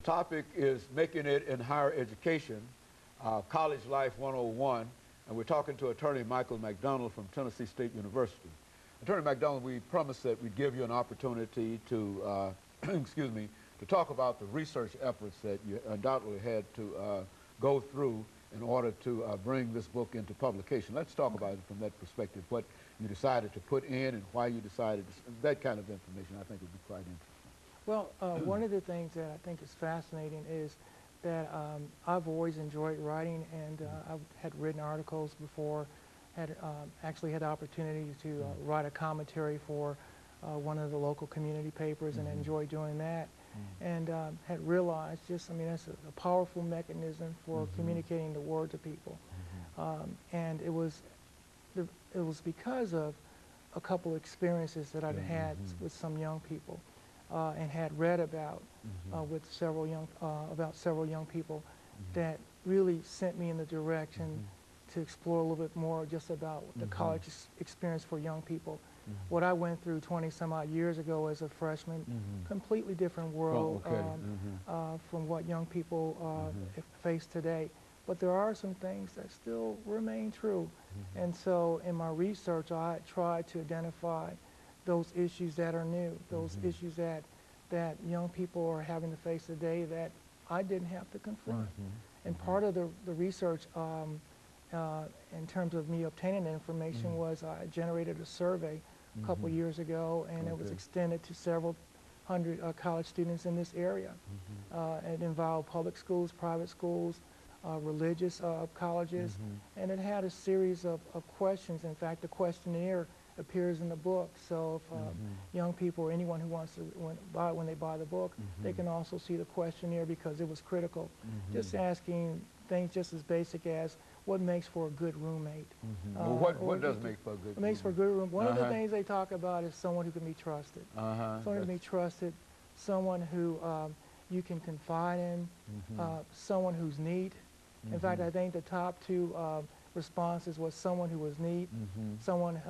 topic is Making It in Higher Education, College Life 101, and we're talking to Attorney Michael McDonald from Tennessee State University. Attorney McDonald, we promised that we'd give you an opportunity to, excuse me, to talk about the research efforts that you undoubtedly had to go through in order to bring this book into publication. Let's talk about it from that perspective, what you decided to put in and why you decided that kind of information. I think would be quite interesting. Well, one of the things that I think is fascinating is that I've always enjoyed writing, and I had written articles before, had actually had the opportunity to write a commentary for one of the local community papers, and enjoyed doing that. And had realized just, I mean, that's a powerful mechanism for communicating the word to people. And it was because of a couple experiences that I'd had with some young people. And had read about with several young people that really sent me in the direction to explore a little bit more just about the college experience for young people. What I went through 20 some odd years ago as a freshman, completely different world from what young people face today. But there are some things that still remain true. And so in my research, I tried to identify those issues that are new, those issues that young people are having to face today that I didn't have to confront. And part of the research in terms of me obtaining the information was I generated a survey a couple years ago, and it was extended to several hundred college students in this area. It involved public schools, private schools, religious colleges, and it had a series of questions. In fact, the questionnaire appears in the book, so if young people or anyone who wants to when they buy the book, they can also see the questionnaire because it was critical. Just asking things just as basic as what makes for a good roommate. Well, what does make for a good roommate? Makes for a good roommate. One of the things they talk about is someone who can be trusted. Someone who can be trusted, someone who you can confide in, someone who's neat. In fact, I think the top two responses was someone who was neat, someone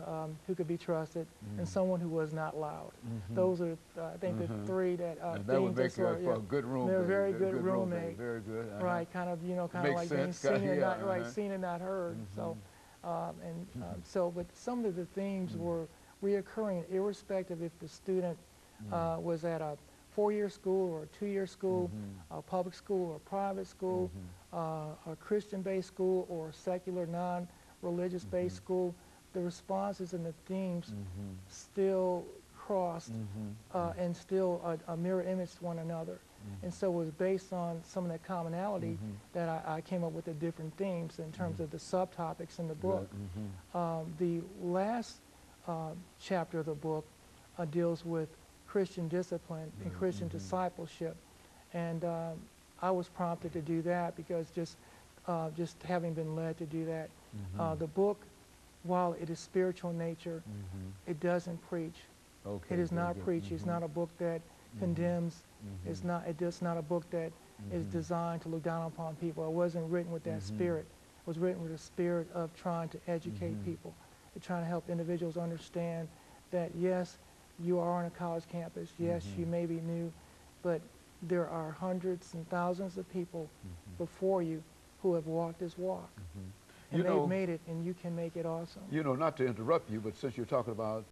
who could be trusted, and someone who was not loud. Those are, I think, the three that that would make for a good roommate. They're a very good roommate. Very good. Right, kind of, you know, kind of like being seen and not right, seen and not heard. So, but some of the themes were reoccurring, irrespective if the student was at a four-year school or a two-year school, a public school or a private school, a Christian-based school or a secular, non-religious-based school. The responses and the themes still crossed and still a mirror imaged one another. And so it was based on some of that commonality that I came up with the different themes in terms of the subtopics in the book. The last chapter of the book deals with Christian discipline and Christian discipleship, and I was prompted to do that because just having been led to do that. The book, while it is spiritual in nature, it doesn't preach. It is not preachy. It's not a book that condemns. It's not a book that is designed to look down upon people. It wasn't written with that spirit. It was written with a spirit of trying to educate people, and trying to help individuals understand that yes, you are on a college campus. Yes, you may be new, but there are hundreds and thousands of people before you who have walked this walk. And they've made it, and you can make it also. You know, not to interrupt you, but since you're talking about